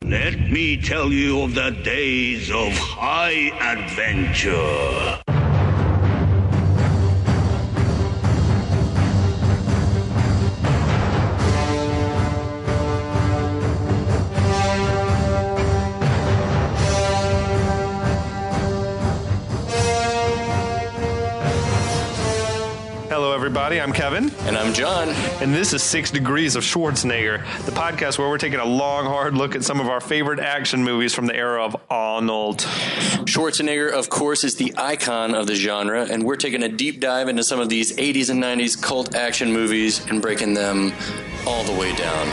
Let me tell you of the days of high adventure. Hello, everybody. I'm Kevin. And I'm John. And this is 6 Degrees of Schwarzenegger, the podcast where we're taking a long, hard look at some of our favorite action movies from the era of Arnold. Schwarzenegger, of course, is the icon of the genre, and we're taking a deep dive into some of these 80s and 90s cult action movies and breaking them all the way down.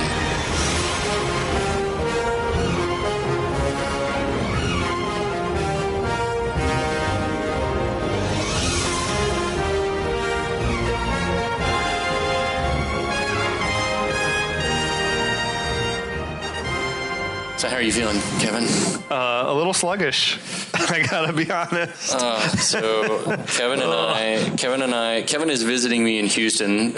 So how are you feeling, Kevin? A little sluggish, I gotta be honest. Kevin is visiting me in Houston,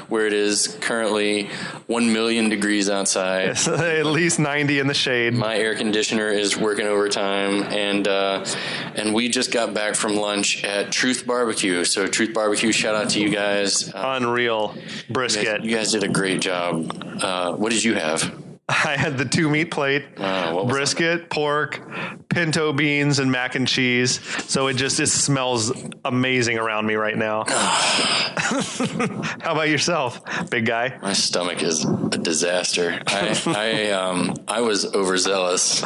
where it is currently 1 million degrees outside. It's at least 90 in the shade. My air conditioner is working overtime, and we just got back from lunch at Truth Barbecue. So Truth Barbecue, shout out to you guys. Unreal brisket. You guys did a great job. What did you have? I had the 2-meat plate, brisket, pork, pinto beans, and mac and cheese. So it smells amazing around me right now. How about yourself, big guy? My stomach is a disaster. I was overzealous.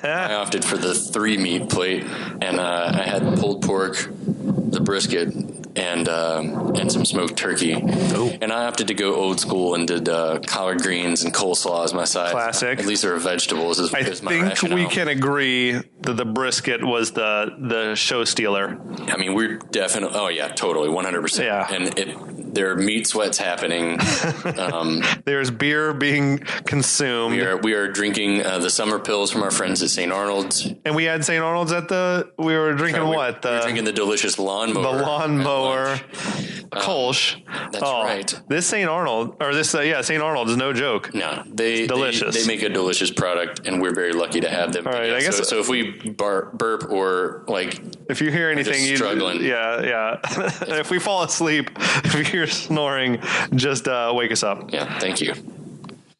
I opted for the 3-meat plate, and I had pulled pork, the brisket, and some smoked turkey. Ooh. And I opted to go old school and did collard greens and coleslaw as my side. Classic. At least there were vegetables. I think we can agree that the brisket was the show stealer. I mean, we're definitely. Oh yeah, totally, 100%. Yeah. And there are meat sweats happening. There's beer being consumed. We are drinking the summer pills from our friends at St. Arnold's. And we had St. Arnold's we were drinking what? We were drinking the delicious lawnmower. The lawnmower. Kolsch. That's right. This St. Arnold, St. Arnold is no joke. No, delicious. They make a delicious product, and we're very lucky to have them. All right, I guess so. If we burp or if you hear anything, struggling, if we fall asleep, if you hear snoring, just wake us up. Yeah, thank you.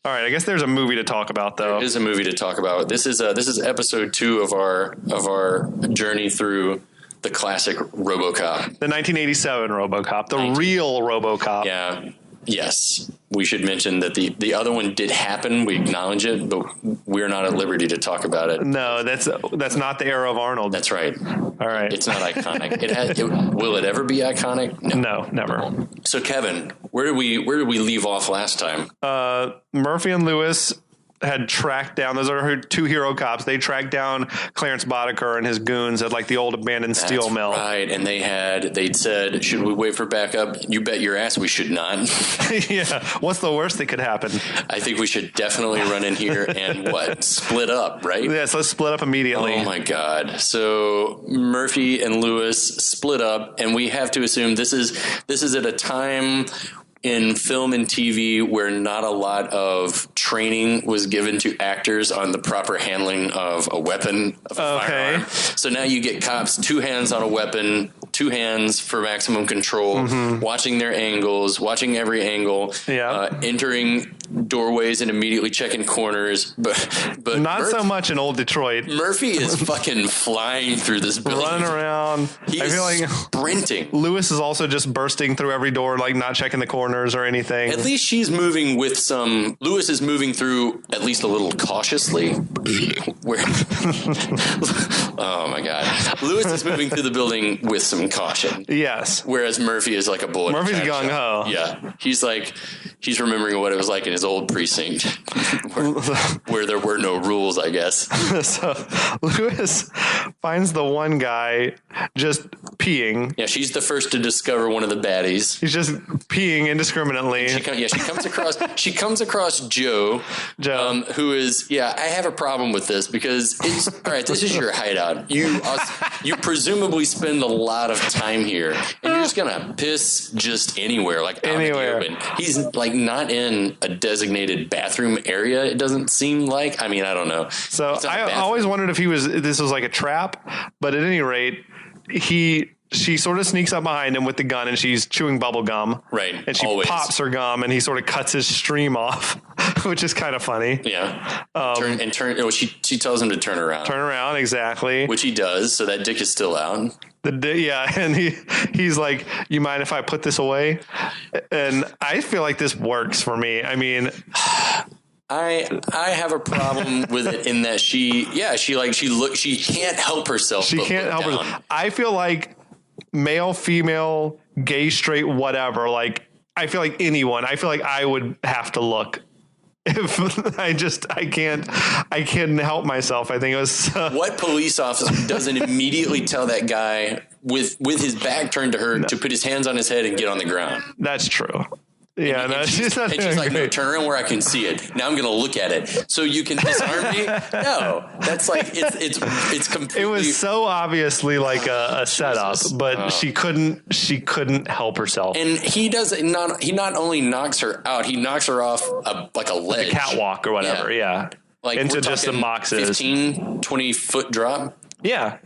All right, I guess there's a movie to talk about, though. There is a movie to talk about. This is episode 2 of our journey through the classic Robocop. The 1987 Robocop. The real Robocop. Yeah. Yes. We should mention that the other one did happen. We acknowledge it, but we're not at liberty to talk about it. No, that's not the era of Arnold. That's right. All right. It's not iconic. Will it ever be iconic? No, never. So, Kevin, where did we leave off last time? Murphy and Lewis had tracked down, those are her 2 hero cops. They tracked down Clarence Boddicker and his goons at the old abandoned steel mill. Right. And they'd said, should we wait for backup? You bet your ass we should not. Yeah. What's the worst that could happen? I think we should definitely run in here and split up, right? Yes, let's split up immediately. Oh my God. So Murphy and Lewis split up, and we have to assume this is at a time in film and TV where not a lot of training was given to actors on the proper handling of a weapon, of a firearm. So now you get cops 2 hands on a weapon, 2 hands for maximum control, watching their angles, watching every angle, entering doorways and immediately checking corners. But not so much in old Detroit. Murphy is fucking flying through this building. Running around. I feel like sprinting. Lewis is also just bursting through every door, not checking the corners or anything. At least she's moving with some. Lewis is moving through at least a little cautiously. Oh my God. Lewis is moving through the building with some caution. Yes. Whereas Murphy is like a bullet. Murphy's gung ho. Yeah. He's remembering what it was like in his old precinct where there were no rules, I guess. So Lewis finds the one guy just peeing. Yeah, she's the first to discover one of the baddies. He's just peeing indiscriminately. She comes across Joe. Who is, I have a problem with this because it's, all right, this is your hideout. You presumably spend a lot of time here, and you're just going to piss just anywhere, like out anywhere. in the open. He's like not in a designated bathroom area, it doesn't seem like. I mean, I don't know. So I always wondered if this was like a trap, but at any rate, she sort of sneaks up behind him with the gun, and she's chewing bubble gum. Right. And she pops her gum, and he sort of cuts his stream off, which is kind of funny. Yeah. She tells him to turn around. Turn around, exactly. Which he does, so that dick is still out. And he's like, you mind if I put this away? And I feel like this works for me. I mean... I have a problem with it in that she can't help herself. She can't help herself. I feel like male, female, gay, straight, whatever. Like, I feel like anyone. I feel like I would have to look. If I can't help myself. I think it was. What police officer doesn't immediately tell that guy with his back turned to her to put his hands on his head and get on the ground? That's true. Yeah, she's like, no, turn around where I can see it. Now I'm going to look at it. So you can disarm me? No, that's like it's completely. It was so obviously like a setup, but she couldn't help herself. And he not only knocks her out, he knocks her off like a ledge, a catwalk or whatever. Yeah. Like into just some boxes, 15, 20 foot drop. Yeah.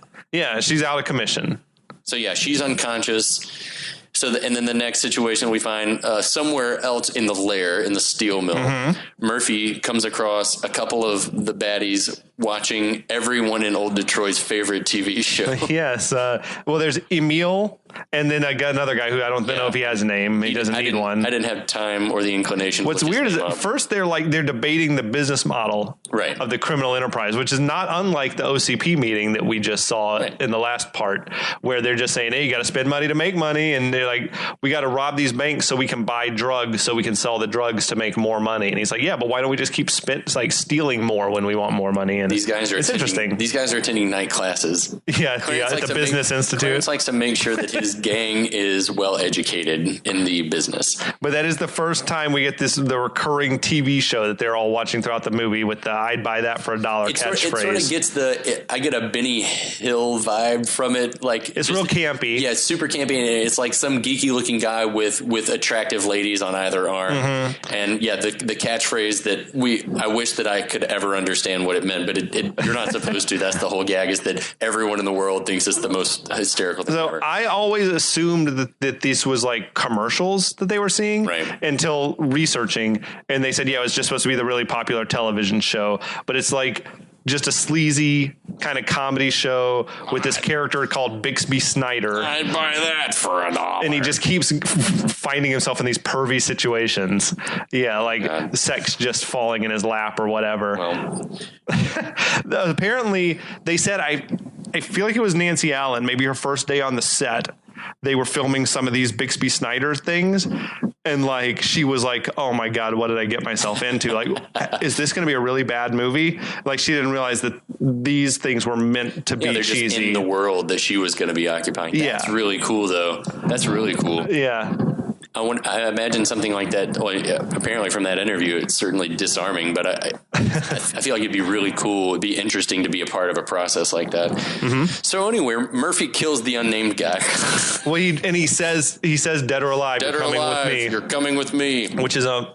She's out of commission. So she's unconscious. So, and then the next situation we find somewhere else in the lair, in the steel mill, Murphy comes across a couple of the baddies watching everyone in old Detroit's favorite TV show. Yes. Well, there's Emil, and then I got another guy who I don't know if he has a name. He doesn't need one. I didn't have time or the inclination. What's weird is that first they're debating the business model of the criminal enterprise, which is not unlike the OCP meeting that we just saw in the last part, where they're just saying, hey, you got to spend money to make money. And they're like, we got to rob these banks so we can buy drugs, so we can sell the drugs to make more money. And he's like, yeah, but why don't we just keep stealing more when we want more money? And these guys are interesting. These guys are attending night classes. Yeah, at the Business Institute. Clarence likes to make sure that his gang is well educated in the business. But that is the first time we get the recurring TV show that they're all watching throughout the movie with the "I'd buy that for $1" catchphrase. It sort of gets I get a Benny Hill vibe from it. Like it's real campy. Yeah, it's super campy, and it's like some geeky looking guy with attractive ladies on either arm. And the catchphrase that I wish that I could ever understand what it meant, but you're not supposed to. That's the whole gag, is that everyone in the world thinks it's the most hysterical thing ever. I always assumed that this was like commercials that they were seeing until researching, and they said, it was just supposed to be the really popular television show, but it's like just a sleazy kind of comedy show with this character called Bixby Snyder. I'd buy that for $1. And he just keeps finding himself in these pervy situations. Yeah, like sex just falling in his lap or whatever. Well. Apparently, they said, I feel like it was Nancy Allen, maybe her first day on the set. They were filming some of these Bixby Snyder things, and like she was like, oh my God, what did I get myself into? Like, is this going to be a really bad movie? Like, she didn't realize that these things were meant to be they're cheesy. just in the world that she was going to be occupying. That's really cool, though. That's really cool. Yeah. I imagine something like that. Well, apparently from that interview, it's certainly disarming, but I feel like it'd be really cool. It'd be interesting to be a part of a process like that. So anyway, Murphy kills the unnamed guy. Well, he says dead or alive, dead you're coming with me. You're coming with me. Which is a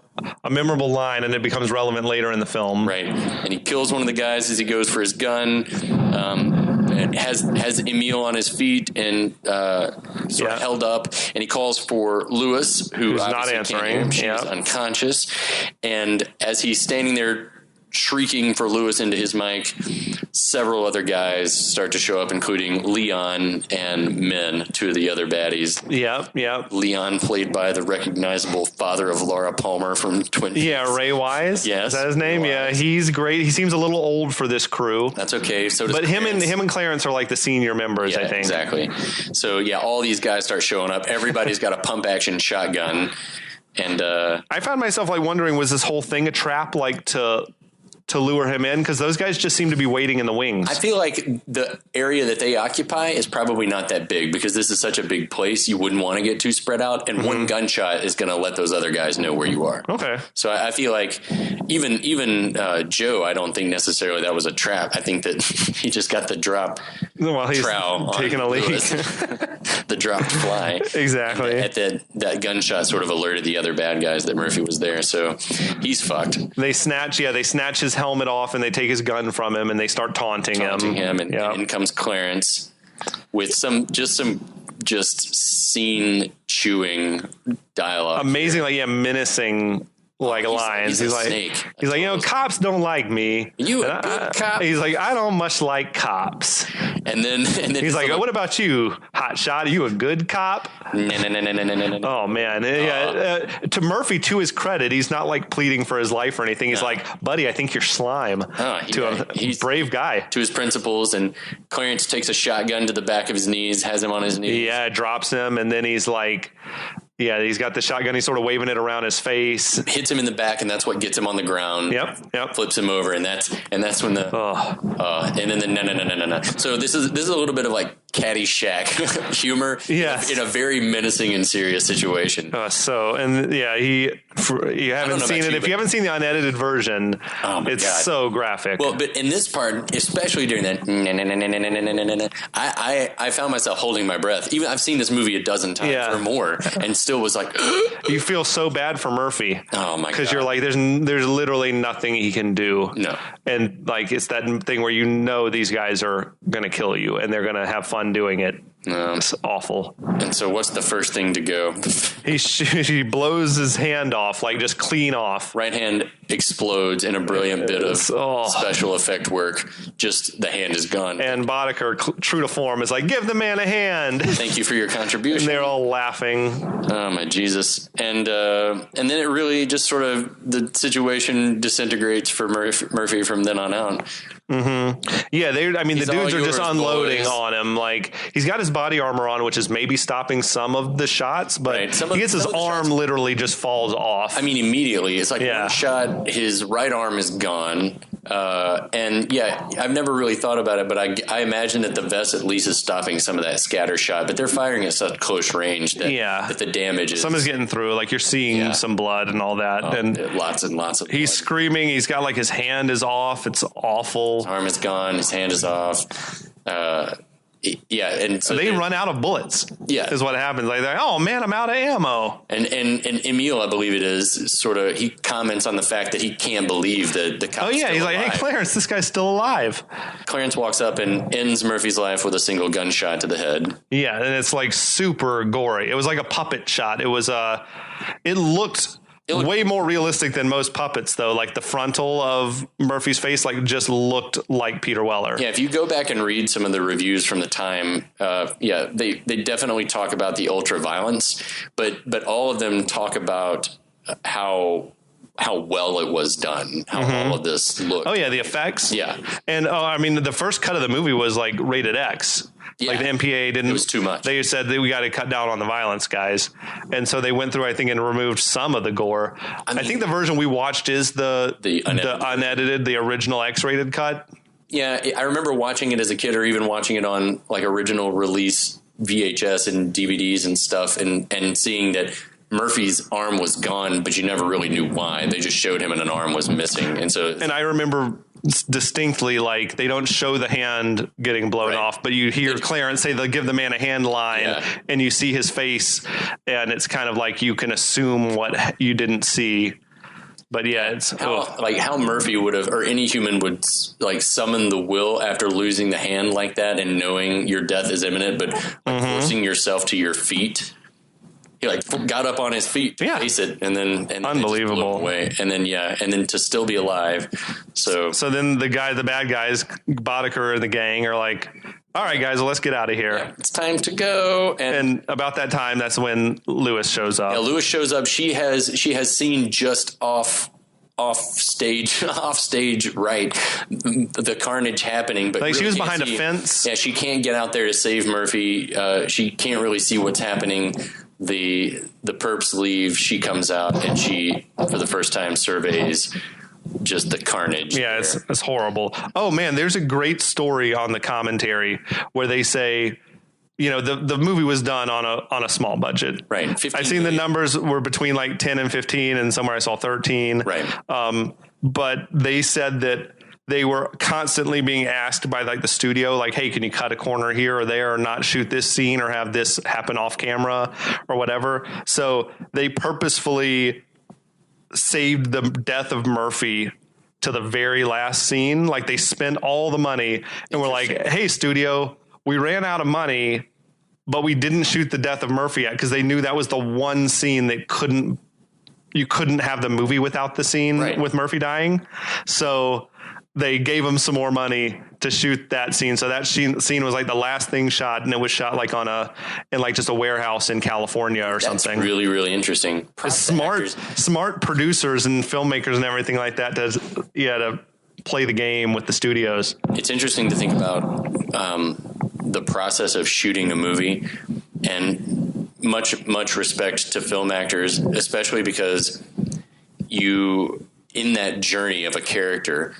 memorable line, and it becomes relevant later in the film. Right. And he kills one of the guys as he goes for his gun. And has Emil on his feet and sort of held up, and he calls for Lewis, who's not answering. She's unconscious, and as he's standing there shrieking for Lewis into his mic, several other guys start to show up, including Leon and Min, two of the other baddies. Yeah. Leon, played by the recognizable father of Laura Palmer from Twin Peaks. Yeah, Ray Wise. Yes, is that his name? Yeah, he's great. He seems a little old for this crew. That's okay. So does but him and Clarence are like the senior members, I think. Exactly. So all these guys start showing up. Everybody's got a pump action shotgun, and I found myself like wondering, was this whole thing a trap, like to to lure him in? Because those guys just seem to be waiting in the wings. I feel like the area that they occupy is probably not that big because this is such a big place. You wouldn't want to get too spread out, and one gunshot is going to let those other guys know where you are. Okay. So I feel like even Joe, I don't think necessarily that was a trap. I think that he just got the drop while he's trowel taking a leak. The dropped fly. Exactly. At that gunshot sort of alerted the other bad guys that Murphy was there. So he's fucked. They snatch his helmet off and they take his gun from him and they start taunting him. And in comes Clarence with some scene chewing dialogue. Amazing, menacing lines. He's like, snake. He's like, cops don't like me. You a good cop? He's like, I don't much like cops. And then he's like, what about you, hot shot? Are you a good cop? No. Oh man, to Murphy, to his credit, he's not like pleading for his life or anything. He's like, buddy, I think you're slime. He's brave guy. To his principles, and Clarence takes a shotgun to the back of his knees, has him on his knees. Yeah, drops him, and then he's like. Yeah, he's got the shotgun. He's sort of waving it around his face. Hits him in the back, and that's what gets him on the ground. Yep. Flips him over, and that's when the and then the no. So this is a little bit of like Caddyshack humor. Yes. In a very menacing and serious situation. You haven't seen it. If you haven't seen the unedited version, it's God. So graphic. Well, but in this part, especially during that, I found myself holding my breath. Even I've seen this movie a dozen times or more, and still was like, you feel so bad for Murphy. Oh my God! Because you're like, there's literally nothing he can do. No, and like it's that thing where these guys are gonna kill you, and they're gonna have fun doing it. It's awful. And so what's the first thing to go? He blows his hand off, like just clean off. Right hand explodes in a brilliant bit of special effect work. Just the hand is gone. And Boddicker, true to form, is like, give the man a hand. Thank you for your contribution. And they're all laughing. Oh, my Jesus. And then it really just sort of, the situation disintegrates for Murphy from then on out. Mm-hmm. Yeah, the dudes are just unloading on him. Like, he's got his body armor on, which is maybe stopping some of the shots, but he gets his arm literally just falls off. I mean, immediately. It's like one shot, his right arm is gone. And I've never really thought about it, but I imagine that the vest at least is stopping some of that scatter shot, but they're firing at such close range that the damage is. Some is getting through. Like, you're seeing some blood and all that. And lots and lots of blood. He's screaming. He's got like his hand is off. It's awful. His arm is gone. His hand is off. And so they run out of bullets. Yeah, is what happens. Like, oh man, I'm out of ammo. And Emil, I believe it is, sort of, he comments on the fact that he can't believe that the cop's still he's alive. like, hey Clarence, this guy's still alive. Clarence walks up and ends Murphy's life with a single gunshot to the head. Yeah, and it's like super gory. It was like a puppet shot. It was it looked way more realistic than most puppets, though. Like the frontal of Murphy's face, like just looked like Peter Weller. Yeah, if you go back and read some of the reviews from the time, they definitely talk about the ultra violence, but all of them talk about how well it was done, how all of this looked. Oh yeah, the effects. Yeah, and the first cut of the movie was like rated X. Yeah. Like the MPA didn't. It was too much. They said that we got to cut down on the violence, guys, and so they went through, I think, and removed some of the gore. I think the version we watched is the unedited, the original X-rated cut. Yeah, I remember watching it as a kid, or even watching it on like original release VHS and DVDs and stuff, and seeing that Murphy's arm was gone, but you never really knew why. They just showed him and an arm was missing, and I remember distinctly, like, they don't show the hand getting blown off, but you hear Clarence say they'll give the man a hand line, and you see his face, and it's kind of like you can assume what you didn't see. But yeah, it's how Murphy would have, or any human would, like, summon the will after losing the hand like that and knowing your death is imminent, but forcing yourself to your feet. He got up on his feet to face it, and then unbelievable blew away, and then to still be alive. So then the bad guys, Boddicker and the gang, are like, all right, guys, well, let's get out of here. Yeah, it's time to go. And about that time, that's when Lewis shows up. Yeah, Lewis shows up. She has seen just off stage right, the carnage happening, but like really she was behind a fence. Yeah, she can't get out there to save Murphy. She can't really see what's happening. The perps leave. She comes out and she, for the first time, surveys just the carnage. Yeah, it's horrible. Oh man, there's a great story on the commentary where they say, you know, the movie was done on a small budget. Right. I've seen the numbers were between like 10 and 15, and somewhere I saw 13. Right. But they said that they were constantly being asked by like the studio, like, hey, can you cut a corner here or there, or not shoot this scene, or have this happen off camera or whatever. So they purposefully saved the death of Murphy to the very last scene. Like, they spent all the money and were like, hey, studio, we ran out of money, but we didn't shoot the death of Murphy yet, because they knew that was the one scene that you couldn't have the movie without the scene with Murphy dying. So they gave him some more money to shoot that scene. So that scene was like the last thing shot, and it was shot like in like just a warehouse in California or something. Really, really interesting. Smart producers and filmmakers and everything like that to play the game with the studios. It's interesting to think about the process of shooting a movie, and much respect to film actors, especially because in that journey of a character.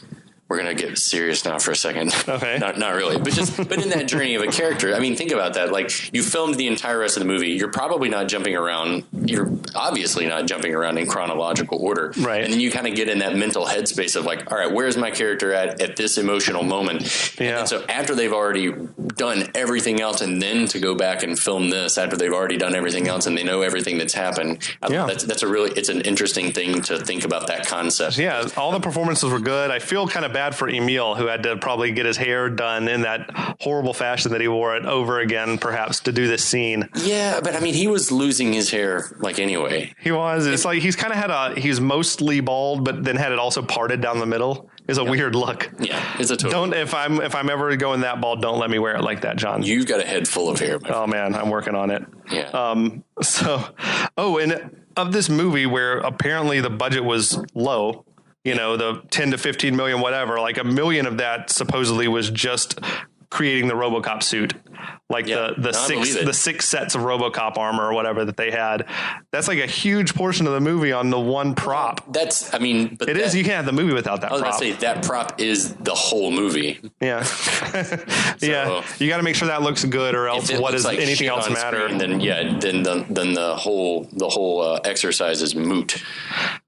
We're going to get serious now for a second. Okay. Not really, but in that journey of a character, I mean, think about that. Like, you filmed the entire rest of the movie. You're probably not jumping around. You're obviously not jumping around in chronological order. Right. And then you kind of get in that mental headspace of like, all right, where's my character at this emotional moment? Yeah. And so after they've already done everything else, and then to go back and film this after they've already done everything else and they know everything that's happened. That's it's an interesting thing to think about, that concept. Yeah. All the performances were good. I feel kind of bad for Emil, who had to probably get his hair done in that horrible fashion that he wore it over again, perhaps, to do this scene. Yeah, but I mean, he was losing his hair like anyway. He was. It's like he's kind of he's mostly bald, but then had it also parted down the middle. It's a weird look. Yeah, it's a total. If I'm ever going that bald, don't let me wear it like that, John. You've got a head full of hair. Oh man, I'm working on it. Yeah. And of this movie, where apparently the budget was low. You know, the 10 to 15 million, whatever, like $1 million of that supposedly was just creating the Robocop suit. Like the six sets of Robocop armor or whatever that they had. That's like a huge portion of the movie on the one prop. But you can't have the movie without that prop. I was going to say, that prop is the whole movie. Yeah. Yeah. You got to make sure that looks good, or else what does like anything else matter? Screen, then the whole exercise is moot.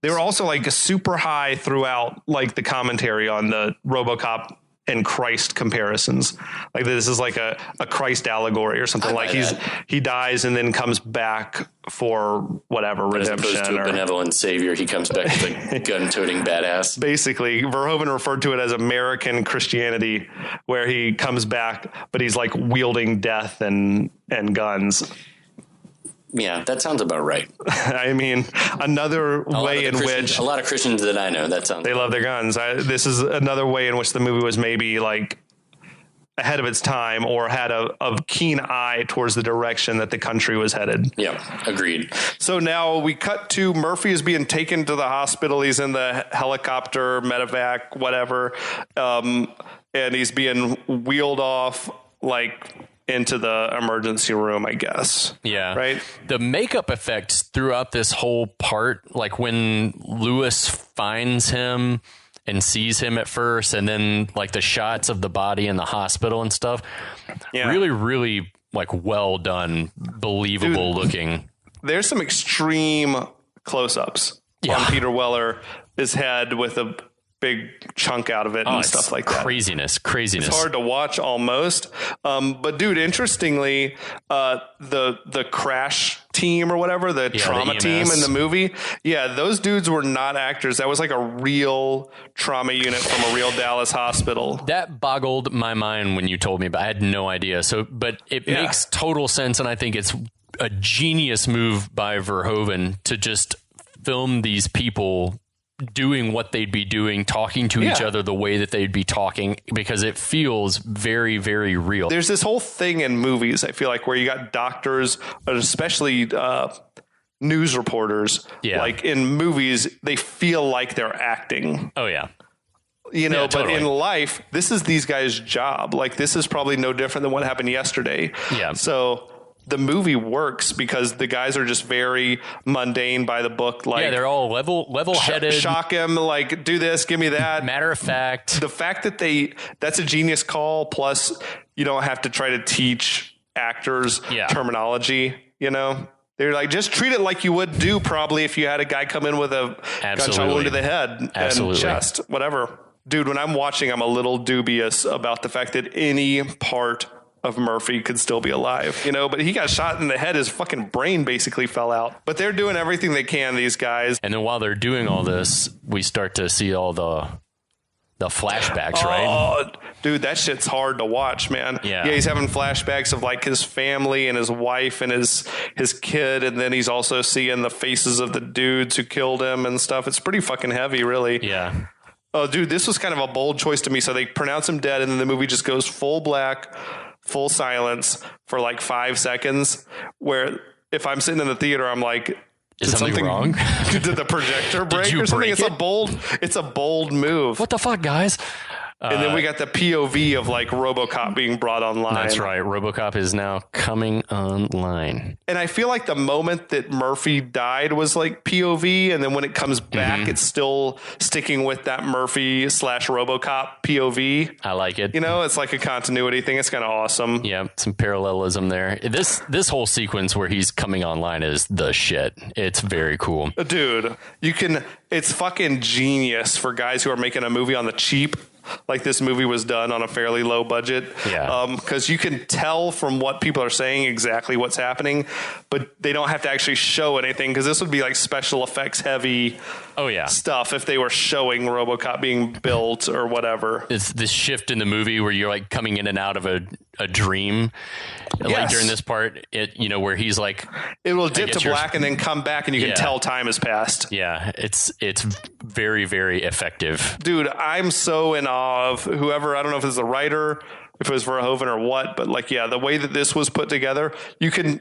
They were also like super high throughout, like the commentary on the Robocop and Christ comparisons. Like, this is like a Christ allegory or something. Like he dies and then comes back for whatever redemption. As opposed to a benevolent savior, he comes back as a gun-toting badass. Basically, Verhoeven referred to it as American Christianity, where he comes back, but he's like wielding death and guns. Yeah, that sounds about right. I mean, another way in which a lot of Christians that I know, they love their guns. This is another way in which the movie was maybe like ahead of its time, or had a keen eye towards the direction that the country was headed. Yeah, agreed. So now we cut to Murphy is being taken to the hospital. He's in the helicopter, medevac, whatever. And he's being wheeled off like into the emergency room, I guess. Yeah. Right. The makeup effects throughout this whole part, like when Lewis finds him and sees him at first, and then like the shots of the body in the hospital and stuff. Yeah. Really, really like well done, believable looking. There's some extreme close-ups on Peter Weller, his head with a big chunk out of it and stuff like that. Craziness. It's hard to watch almost. But dude, interestingly, the crash team or whatever, the trauma team in the movie, those dudes were not actors. That was like a real trauma unit from a real Dallas hospital. That boggled my mind when you told me, but I had no idea. But it makes total sense, and I think it's a genius move by Verhoeven to just film these people doing what they'd be doing, talking to each other the way that they'd be talking, because it feels very, very real. There's this whole thing in movies, I feel like, where you got doctors, especially news reporters, like in movies, they feel like they're acting. Oh, yeah. You know, but in life, this is these guys' job. Like, this is probably no different than what happened yesterday. Yeah. So the movie works because the guys are just very mundane by the book. Like, they're all level-headed. Shock him, like, do this, give me that. Matter of fact. The fact that that's a genius call. Plus, you don't have to try to teach actors terminology, you know? They're like, just treat it like you would do probably if you had a guy come in with a gunshot wound to the head and chest, whatever. Dude, when I'm watching, I'm a little dubious about the fact that any part of Murphy could still be alive, you know, but he got shot in the head. His fucking brain basically fell out, but they're doing everything they can, these guys. And then while they're doing all this, we start to see all the flashbacks, right? Oh, dude, that shit's hard to watch, man. Yeah, he's having flashbacks of like his family and his wife and his kid, and then he's also seeing the faces of the dudes who killed him and stuff. It's pretty fucking heavy, really. Yeah. Oh, dude, this was kind of a bold choice to me. So they pronounce him dead, and then the movie just goes full black, full silence for like 5 seconds, where if I'm sitting in the theater, I'm like, is something wrong? Did the projector break or something? It's a bold move. What the fuck, guys? And then we got the POV of like Robocop being brought online. That's right. Robocop is now coming online. And I feel like the moment that Murphy died was like POV. And then when it comes back, it's still sticking with that Murphy / Robocop POV. I like it. You know, it's like a continuity thing. It's kind of awesome. Yeah, some parallelism there. This whole sequence where he's coming online is the shit. It's very cool. Dude, it's fucking genius for guys who are making a movie on the cheap. Like this movie was done on a fairly low budget. Yeah. Because you can tell from what people are saying exactly what's happening, but they don't have to actually show anything, because this would be like special effects heavy stuff if they were showing Robocop being built or whatever. It's this shift in the movie where you're like coming in and out of a dream. Yes. Like during this part, where he's like, it will dip to black and then come back and you can tell time has passed. Yeah. It's very, very effective. Dude, I'm so in awe of whoever, I don't know if it's the writer, if it was Verhoeven or what, but like, the way that this was put together,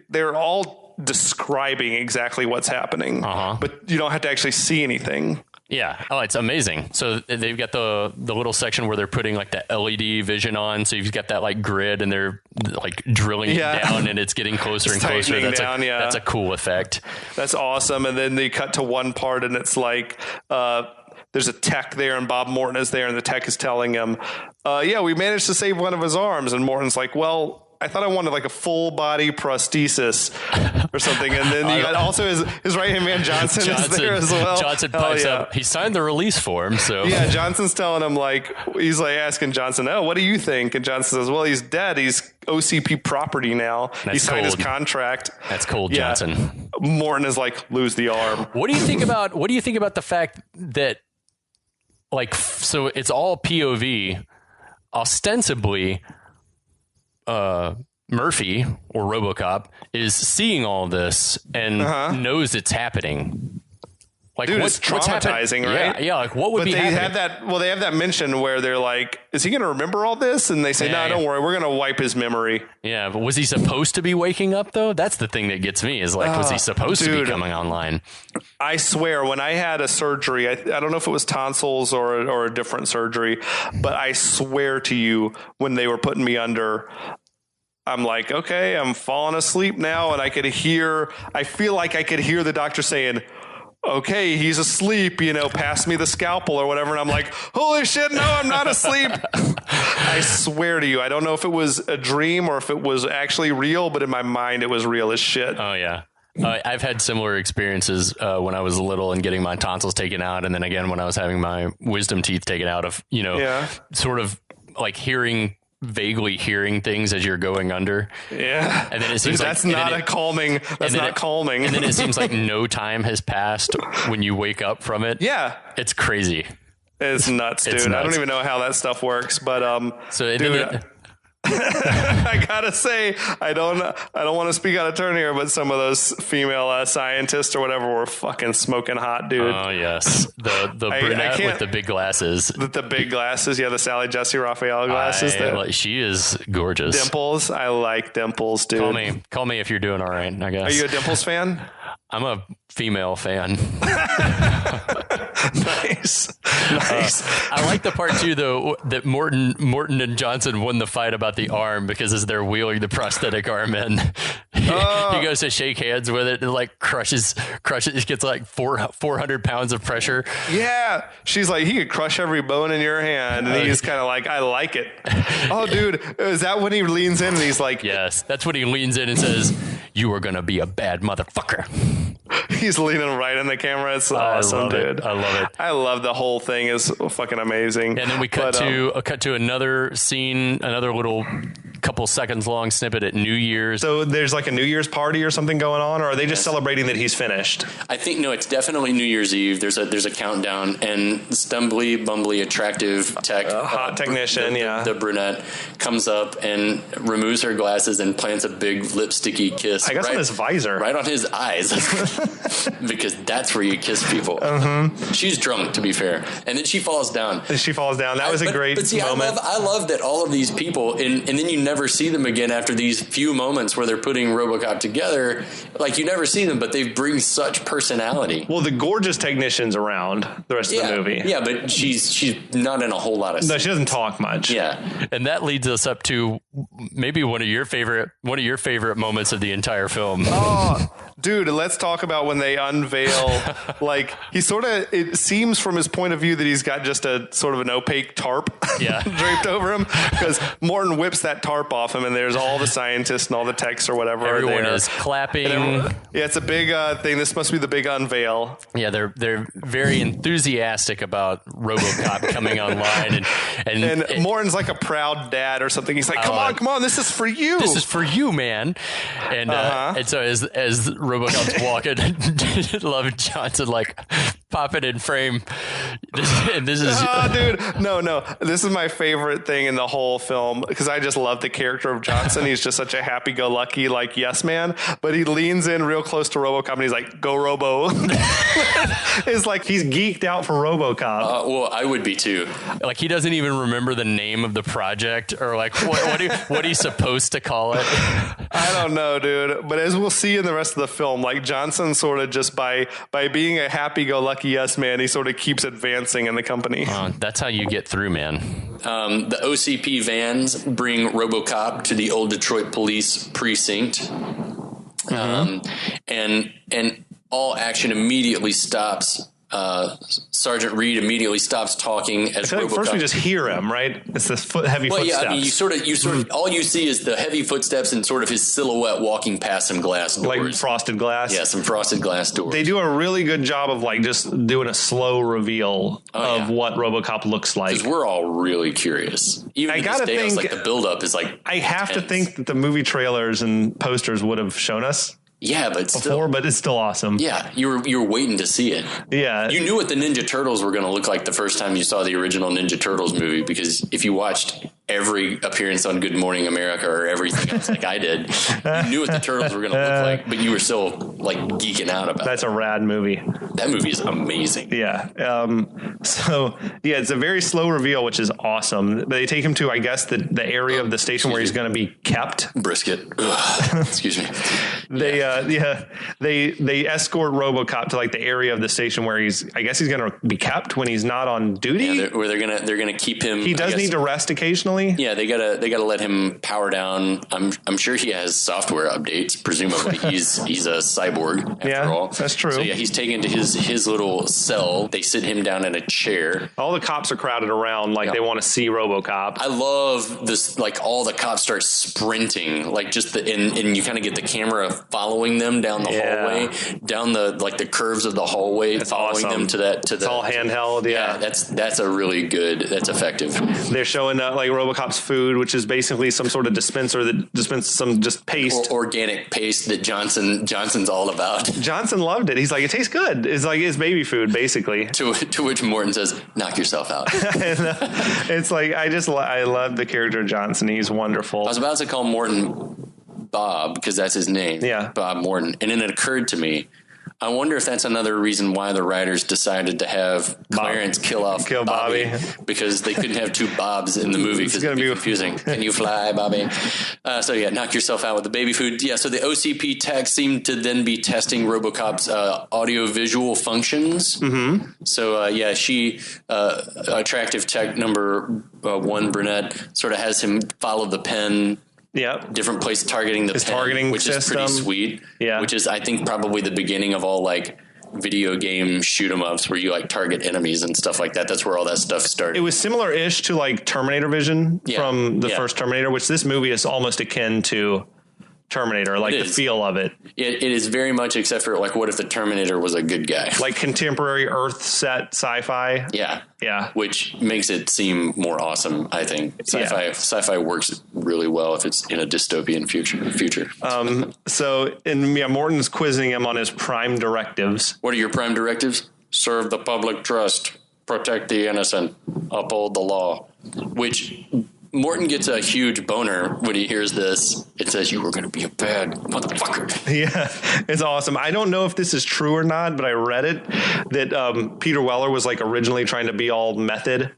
they're all describing exactly what's happening, but you don't have to actually see anything. Yeah. Oh, it's amazing. So they've got the little section where they're putting like the LED vision on. So you've got that like grid and they're like drilling it down and it's getting closer and closer. That's a cool effect. That's awesome. And then they cut to one part and it's like, there's a tech there and Bob Morton is there and the tech is telling him, we managed to save one of his arms. And Morton's like, well, I thought I wanted like a full body prosthesis or something. And then you got also his right hand man Johnson is there as well. Johnson pipes up. He signed the release form. So Johnson's telling him he's asking Johnson, oh, what do you think? And Johnson says, well, he's dead. He's OCP property now. He signed his contract. That's cold, Johnson. Morton is like, lose the arm. What do you think about the fact that so it's all POV, ostensibly, Murphy or Robocop is seeing all this and knows it's happening. Like, dude, it's traumatizing, right? Yeah. Like, what would be happening? They have that mention where they're like, is he going to remember all this? And they say, no, don't worry. We're going to wipe his memory. Yeah. But was he supposed to be waking up though? That's the thing that gets me is like, was he supposed to be coming online? I swear when I had a surgery, I don't know if it was tonsils or a different surgery, but I swear to you, when they were putting me under, I'm like, okay, I'm falling asleep now. And I feel like I could hear the doctor saying, okay, he's asleep, pass me the scalpel or whatever. And I'm like, holy shit, no, I'm not asleep. I swear to you, I don't know if it was a dream or if it was actually real, but in my mind, it was real as shit. Oh, yeah. I've had similar experiences when I was little and getting my tonsils taken out. And then again, when I was having my wisdom teeth taken out of, sort of like vaguely hearing things as you're going under. Yeah. And then it seems that's not calming. That's not calming. And then it seems like no time has passed when you wake up from it. Yeah. It's crazy. It's nuts, dude. It's nuts. I don't even know how that stuff works, but I gotta say, I don't want to speak out of turn here, but some of those female scientists or whatever were fucking smoking hot, dude. Oh yes, the brunette with the big glasses. The big glasses, the Sally Jesse Raphael glasses. She is gorgeous. Dimples, I like Dimples, dude. Call me if you're doing all right. I guess. Are you a Dimples fan? I'm a female fan. Nice. I like the part too, though, that Morton and Johnson won the fight about the arm, because as they're wheeling the prosthetic arm in, he goes to shake hands with it and like crushes. It gets like 400 pounds of pressure. Yeah, she's like, he could crush every bone in your hand, and he's kind of like, I like it. Oh, dude, is that when he leans in and he's like, yes, that's when he leans in and says, "You are gonna be a bad motherfucker." He's leaning right in the camera. It's awesome, dude. I love it. I love the whole thing. Is fucking amazing. And then we cut to another scene, another little couple seconds long snippet at New Year's. So there's like a New Year's party or something going on, or are they just celebrating that he's finished? I think no, it's definitely New Year's Eve. There's a countdown, and stumbly, bumbly, attractive hot technician, the brunette comes up and removes her glasses and plants a big lipsticky kiss. I guess on his visor, right on his eyes, because that's where you kiss people. She's drunk, to be fair, and then she falls down. That was a great moment. I love that all of these people, and then you never see them again after these few moments where they're putting RoboCop together. Like, you never see them, but they bring such personality. Well, the gorgeous technician's around the rest of the movie. Yeah, but she's not in a whole lot of scenes. No, she doesn't talk much. Yeah. And that leads us up to maybe one of your favorite moments of the entire film. Oh, dude, let's talk about when they unveil, like, it seems from his point of view that he's got just a sort of an opaque tarp draped over him, because Morton whips that tarp off him, and there's all the scientists and all the techs or whatever. Everyone is clapping. It's a big thing. This must be the big unveil. Yeah, they're very enthusiastic about RoboCop coming online, and Morton's like a proud dad or something. He's like, come on, this is for you. This is for you, man. And so as RoboCop's walking, Love Johnson like popping in frame. This is dude, no. This is my favorite thing in the whole film, because I just love the character of Johnson. He's just such a happy-go-lucky, like, yes man. But he leans in real close to RoboCop and he's like, "Go Robo!" It's like he's geeked out for RoboCop. Well, I would be too. Like, he doesn't even remember the name of the project, or like what he's supposed to call it. I don't know, dude. But as we'll see in the rest of the film, like, Johnson sort of just by being a happy-go-lucky yes man, he sort of keeps advancing in the company. That's how you get through, man. The OCP vans bring RoboCop to the old Detroit police precinct, and all action immediately stops. Sergeant Reed immediately stops talking as RoboCop. First we just hear him, right? It's the heavy footsteps. Yeah, I mean, you sort of all you see is the heavy footsteps and sort of his silhouette walking past some glass doors. Like frosted glass? Yeah, some frosted glass doors. They do a really good job of, like, just doing a slow reveal of what RoboCop looks like. Because we're all really curious. Even I gotta think, like, the buildup is like I have to think that the movie trailers and posters would have shown us. Yeah, but it's still awesome. Yeah, you were waiting to see it. Yeah, you knew what the Ninja Turtles were going to look like the first time you saw the original Ninja Turtles movie, because if you watched every appearance on Good Morning America or everything else like I did, you knew what the Turtles were going to look like, but you were still like geeking out about That's it. a rad movie. That movie is amazing. Yeah. It's a very slow reveal, which is awesome. But they take him to, I guess, the area of the station where he's going to be kept. Brisket. Excuse me. They escort RoboCop to, like, the area of the station where he's going to be kept when he's not on duty. Yeah, where they're gonna keep him. He does need to rest occasionally. Yeah, they gotta let him power down. I'm sure he has software updates. Presumably, he's a cyborg after all. That's true. So yeah, he's taken to his little cell. They sit him down in a chair. All the cops are crowded around, like they want to see RoboCop. I love this. Like, all the cops start sprinting, like just and you kind of get the camera following them down the hallway, down the curves of the hallway, following them to that. It's all handheld. Yeah, that's a really good. That's effective. They're showing like RoboCop's food, which is basically some sort of dispenser that dispenses some just paste, organic paste that Johnson's all about. Johnson loved it. He's like, it tastes good. It's like his baby food, basically. To which Morton says, "Knock yourself out." It's like I love the character of Johnson. He's wonderful. I was about to call Morton Bob because that's his name. Yeah, Bob Morton, and then it occurred to me, I wonder if that's another reason why the writers decided to have Clarence kill Bobby, because they couldn't have two Bobs in the movie because it'd be confusing. Can you fly, Bobby? So yeah, knock yourself out with the baby food. Yeah, so the OCP tech seemed to then be testing RoboCop's audio-visual functions. Mm-hmm. So yeah, she, attractive tech number 1, brunette, sort of has him follow the pen. Yeah, different place targeting the pen, which is pretty sweet. Yeah, which is I think probably the beginning of all like video game shoot 'em ups where you like target enemies and stuff like that. That's where all that stuff started. It was similar-ish to like Terminator Vision from the first Terminator, which this movie is almost akin to Terminator, like the feel of it. It is very much, except for like, what if the Terminator was a good guy? Like contemporary Earth set sci-fi. Yeah. Yeah. Which makes it seem more awesome, I think. Sci-fi works really well if it's in a dystopian future. So Morton's quizzing him on his prime directives. What are your prime directives? Serve the public trust, protect the innocent, uphold the law, which Morton gets a huge boner when he hears this. It says, you were going to be a bad motherfucker. Yeah, it's awesome. I don't know if this is true or not, but I read it that Peter Weller was like originally trying to be all method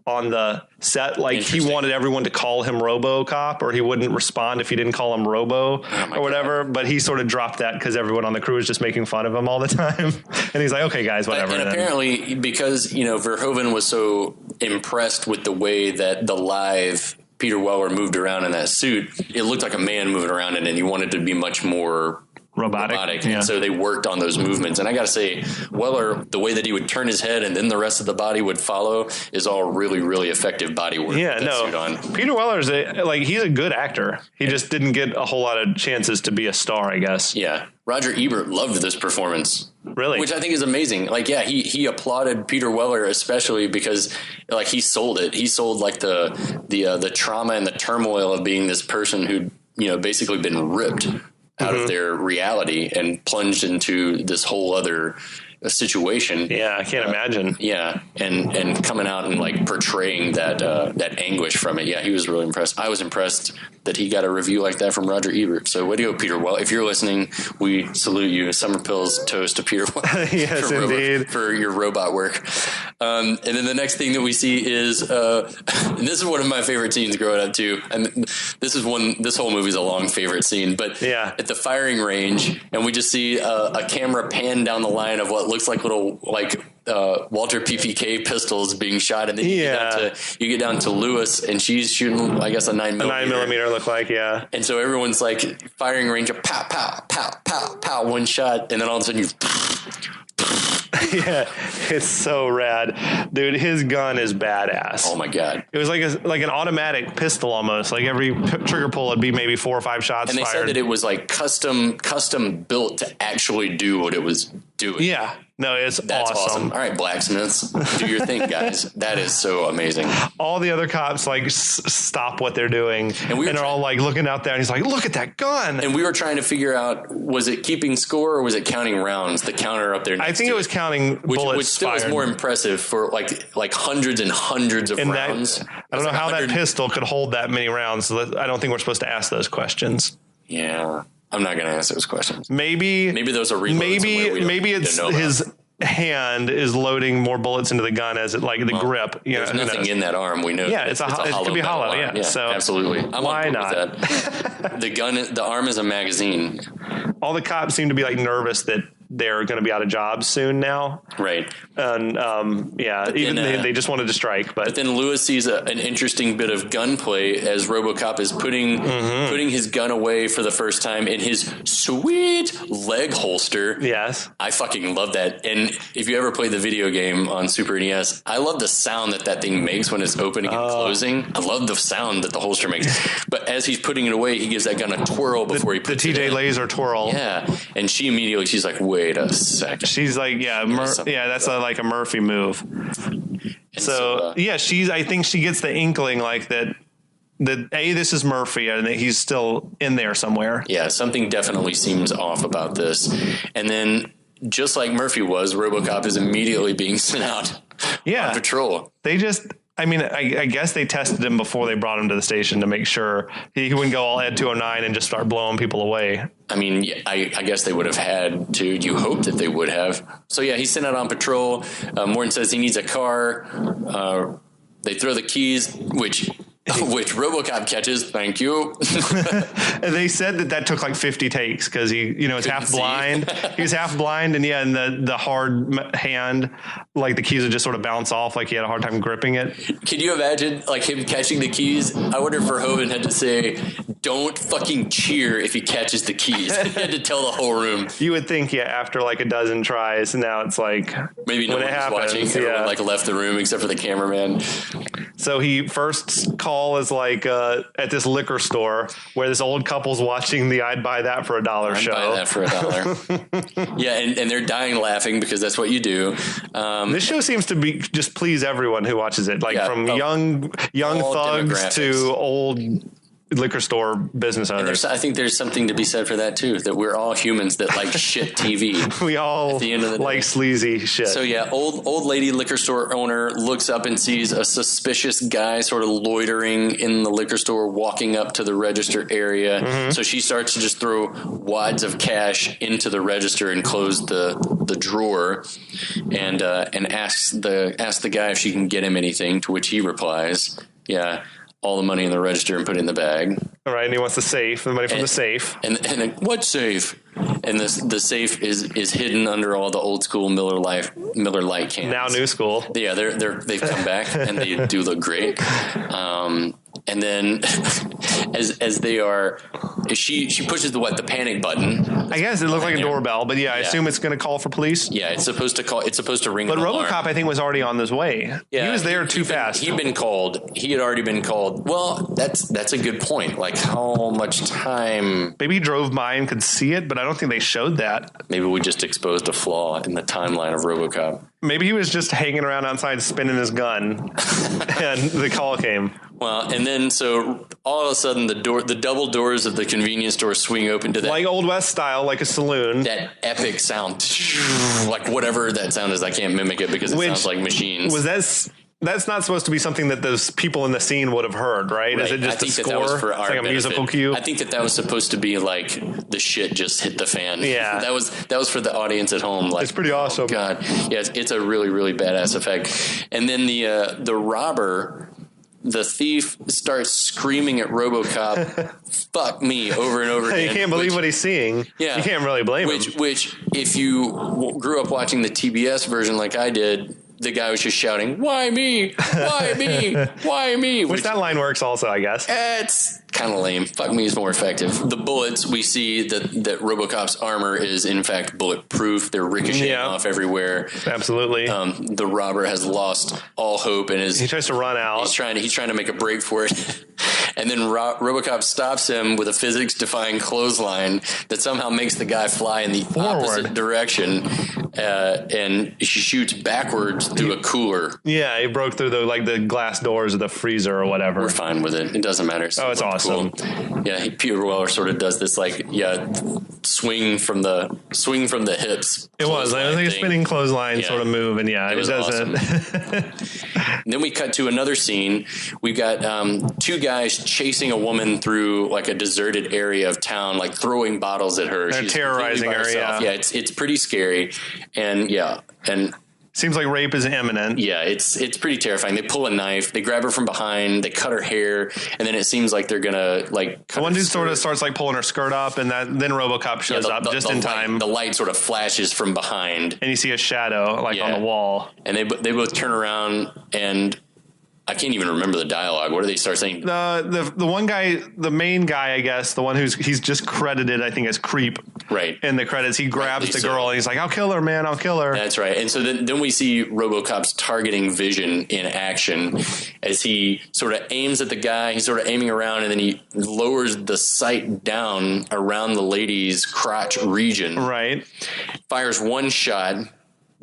on the set. Like he wanted everyone to call him Robocop, or he wouldn't respond if you didn't call him Robo or whatever. God. But he sort of dropped that because everyone on the crew was just making fun of him all the time. And he's like, okay, guys, whatever. And apparently because, Verhoeven was so impressed with the way that the live Peter Weller moved around in that suit, it looked like a man moving around in it, and he wanted to be much more robotic. Yeah. And so they worked on those movements. And I got to say, Weller, the way that he would turn his head and then the rest of the body would follow is all really, really effective body work. Yeah, no. Peter Weller's he's a good actor. He just didn't get a whole lot of chances to be a star, I guess. Yeah. Roger Ebert loved this performance. Really? Which I think is amazing. Like, yeah, he applauded Peter Weller especially because like he sold it. He sold like the trauma and the turmoil of being this person who'd, basically been ripped out of their reality and plunged into this whole other situation. Yeah, I can't imagine. Yeah, and coming out and like portraying that anguish from it. Yeah, he was really impressed. I was impressed that he got a review like that from Roger Ebert. So way to go, Peter Weller. If you're listening, we salute you. Summer Pills toast to Peter Weller. Yes, indeed. For your robot work. And then the next thing that we see is, and this is one of my favorite scenes growing up too. And this whole movie is a long favorite scene, but at the firing range, and we just see a camera pan down the line of what looks like little Walter PPK pistols being shot, and then you get down to Lewis, and she's shooting, I guess, a 9mm. A 9mm look like, yeah. And so everyone's like firing range of pow, pow, pow, pow, pow, one shot, and then all of a sudden you. Yeah, it's so rad, dude. His gun is badass. Oh my god! It was like an automatic pistol almost. Like every trigger pull would be maybe 4 or 5 shots. And they said that it was like custom built to actually do what it was doing. Yeah. No, that's awesome. All right, blacksmiths, do your thing, guys. That is so amazing. All the other cops like stop what they're doing, and they're all like looking out there, and he's like, "Look at that gun!" And we were trying to figure out, was it keeping score or was it counting rounds? The counter up there. I think it was counting bullets, which still is more impressive for like hundreds and hundreds of rounds. I don't know how that pistol could hold that many rounds. So I don't think we're supposed to ask those questions. Yeah. I'm not going to ask those questions. Maybe those are reloads. Maybe it's his hand is loading more bullets into the gun as it the grip. There's nothing in that arm. We know. Yeah, it could be hollow. Yeah, so absolutely. Why not? The arm is a magazine. All the cops seem to be nervous that they're going to be out of jobs soon now. Right. And they just wanted to strike. But then Lewis sees an interesting bit of gunplay as Robocop is putting his gun away for the first time in his sweet leg holster. Yes. I fucking love that. And if you ever play the video game on Super NES, I love the sound that thing makes when it's opening and closing. I love the sound that the holster makes. But as he's putting it away, he gives that gun a twirl before he puts it in. The TJ Laser twirl. Yeah. And she's like, wait a second. She's like, that's like a Murphy move. So I think she gets the inkling that this is Murphy and that he's still in there somewhere. Yeah, something definitely seems off about this. And then just like Murphy was, Robocop is immediately being sent out on patrol. They just I mean, I guess they tested him before they brought him to the station to make sure he wouldn't go all Ed 209 and just start blowing people away. I mean, I guess they would have had to. You hope that they would have. So, yeah, he's sent out on patrol. Morton says he needs a car. They throw the keys, which RoboCop catches. Thank you. And they said that took like 50 takes because is half blind. He was half blind, and and the hard hand, like the keys would just sort of bounce off, like he had a hard time gripping it. Can you imagine like him catching the keys? I wonder if Verhoeven had to say, "Don't fucking cheer if he catches the keys." He had to tell the whole room. You would think, after like a dozen tries, now it's like maybe no one was watching. Everyone like left the room except for the cameraman. So he first call is like at this liquor store where this old couple's watching the I'd buy that for $1 show. I'd buy that for $1. Yeah, and they're dying laughing because that's what you do. This show seems to be just please everyone who watches it, like from young thugs to old liquor store business owners. I think there's something to be said for that too, that we're all humans that like shit TV. We all at the end of the like day. Sleazy shit. So old lady liquor store owner looks up and sees a suspicious guy sort of loitering in the liquor store, walking up to the register area. Mm-hmm. So she starts to just throw wads of cash into the register and close the drawer, and asks the guy if she can get him anything, to which he replies, "Yeah, all the money in the register and put it in the bag." All right, and he wants the money from the safe. And what safe? And the safe is hidden under all the old school Miller Lite cans. Now new school. Yeah, they've come back and they do look great. And then as they are, she pushes the panic button. I guess it looks like a doorbell, but I assume it's going to call for police. Yeah, it's supposed to ring. But RoboCop, I think, was already on his way. Yeah, he was there too fast. He'd been called. He had already been called. Well, that's a good point. Like, how much time? Maybe he drove by and could see it, but I don't think they showed that. Maybe we just exposed a flaw in the timeline of RoboCop. Maybe he was just hanging around outside spinning his gun, and the call came. Well, and then so all of a sudden the double doors of the convenience store swing open to that, like Old West style, like a saloon. That epic sound, like whatever that sound is, I can't mimic it because it sounds like machines. That's not supposed to be something that those people in the scene would have heard, right? Is it just a score? That was for our benefit. A musical cue? I think that was supposed to be like the shit just hit the fan. Yeah. That was for the audience at home. Like, it's pretty awesome. Oh God. Yeah, it's a really, really badass effect. And then the robber, the thief, starts screaming at RoboCop, "Fuck me," over and over again. You can't believe what he's seeing. Yeah. You can't really blame him. Which, if you grew up watching the TBS version like I did, the guy was just shouting, "Why me? Why me? Why me?" Which that line works also, I guess. It's kind of lame. "Fuck me" is more effective. The bullets, we see that RoboCop's armor is in fact bulletproof. They're ricocheting off everywhere. Absolutely. The robber has lost all hope and he tries to run out. He's trying to make a break for it. And then RoboCop stops him with a physics-defying clothesline that somehow makes the guy fly in the opposite direction, and she shoots backwards through a cooler. Yeah, he broke through the glass doors of the freezer or whatever. We're fine with it. It doesn't matter. Oh, it's awesome. Cool. Yeah, Peter Weller sort of does this swing from the hips. It was like a spinning clothesline sort of move, and it does awesome. Then we cut to another scene. We've got two guys chasing a woman through like a deserted area of town, like throwing bottles at her. She's terrorizing her. Yeah, it's pretty scary, and seems like rape is imminent. Yeah, it's pretty terrifying. They pull a knife, they grab her from behind, they cut her hair, and then it seems like they're gonna cut one dude sort of starts like pulling her skirt up, and then RoboCop shows up just in time. The light sort of flashes from behind, and you see a shadow on the wall. And they both turn around, and I can't even remember the dialogue. What do they start saying? The one guy, the main guy, I guess, the one he's just credited, I think, as creep. Right. In the credits, he grabs the girl and he's like, "I'll kill her, man, I'll kill her." That's right. And so then we see RoboCop's targeting vision in action as he sort of aims at the guy. He's sort of aiming around, and then he lowers the sight down around the lady's crotch region. Right. Fires one shot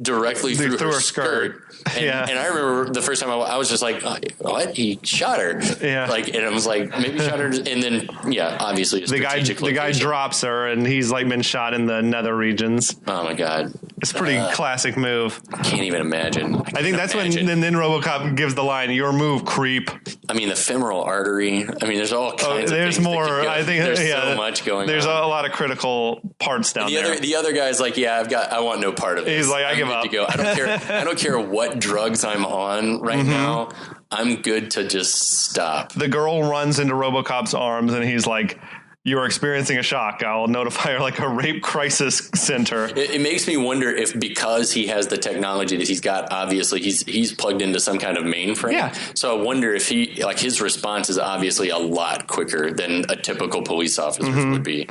directly through her skirt. And I remember the first time I was just like, what? He shot her. Yeah. And I was like, maybe shot her. And then, obviously the guy drops her, and he's like been shot in the nether regions. Oh my God. It's a pretty classic move. I can't even imagine. I think that's when then Robocop gives the line, "Your move, creep." I mean, the femoral artery. I mean, there's all kinds of there's things. More. I think there's so much going on. There's a lot of critical parts down there. The other guy's like, yeah, I want no part of this. He's like, I give up. To go. I don't care what drugs I'm on right now. I'm good to just stop. The girl runs into Robocop's arms and he's like, "You are experiencing a shock. I'll notify like a rape crisis center." It makes me wonder if because he has the technology that he's got, obviously he's plugged into some kind of mainframe. Yeah. So I wonder if his response is obviously a lot quicker than a typical police officer's would be.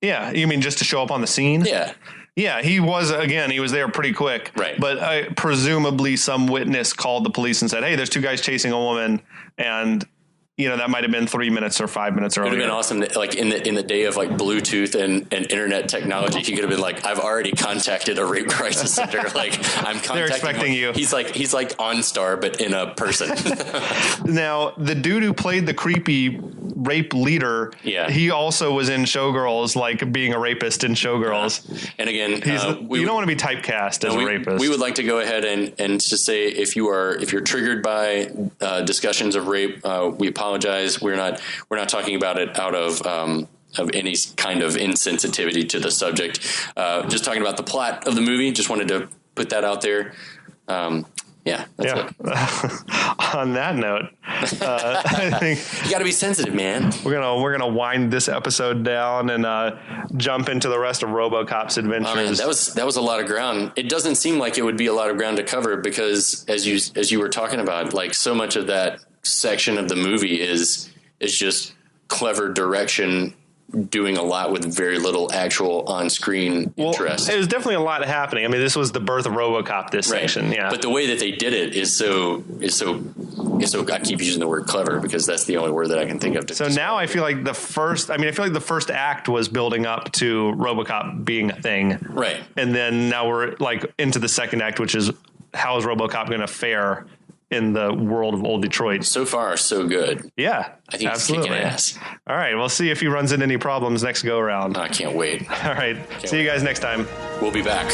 Yeah. You mean just to show up on the scene? Yeah. Yeah, he was there pretty quick. Right. But presumably some witness called the police and said, "Hey, there's two guys chasing a woman," and that might have been 3 minutes or 5 minutes earlier. It would have been awesome that, like in the day of like Bluetooth and internet technology, he could have been like, "I've already contacted a rape crisis center. Like I'm contacting." They're expecting you. He's like OnStar, but in a person. Now, the dude who played the creepy rape leader, he also was in Showgirls, like being a rapist in Showgirls. And again, you don't want to be typecast as a rapist. We would like to go ahead and just say if you're triggered by discussions of rape, we apologize. We're not talking about it out of any kind of insensitivity to the subject. Just talking about the plot of the movie. Just wanted to put that out there. That's it. On that note, I think you got to be sensitive, man. We're gonna wind this episode down and jump into the rest of RoboCop's adventures. Oh, man, that was a lot of ground. It doesn't seem like it would be a lot of ground to cover because as you were talking about, like so much of that section of the movie is just clever direction, doing a lot with very little actual on-screen interest. There's definitely a lot happening. I mean, this was the birth of RoboCop, this section. Yeah. But the way that they did it is so I keep using the word clever because that's the only word that I can think of. So now I feel like the first act was building up to RoboCop being a thing. Right. And then now we're like into the second act, which is how is RoboCop going to fare in the world of old Detroit. So far, so good. Yeah, I think absolutely. He's kicking ass. All right, we'll see if he runs into any problems next go around. I can't wait. All right, see you guys next time. We'll be back.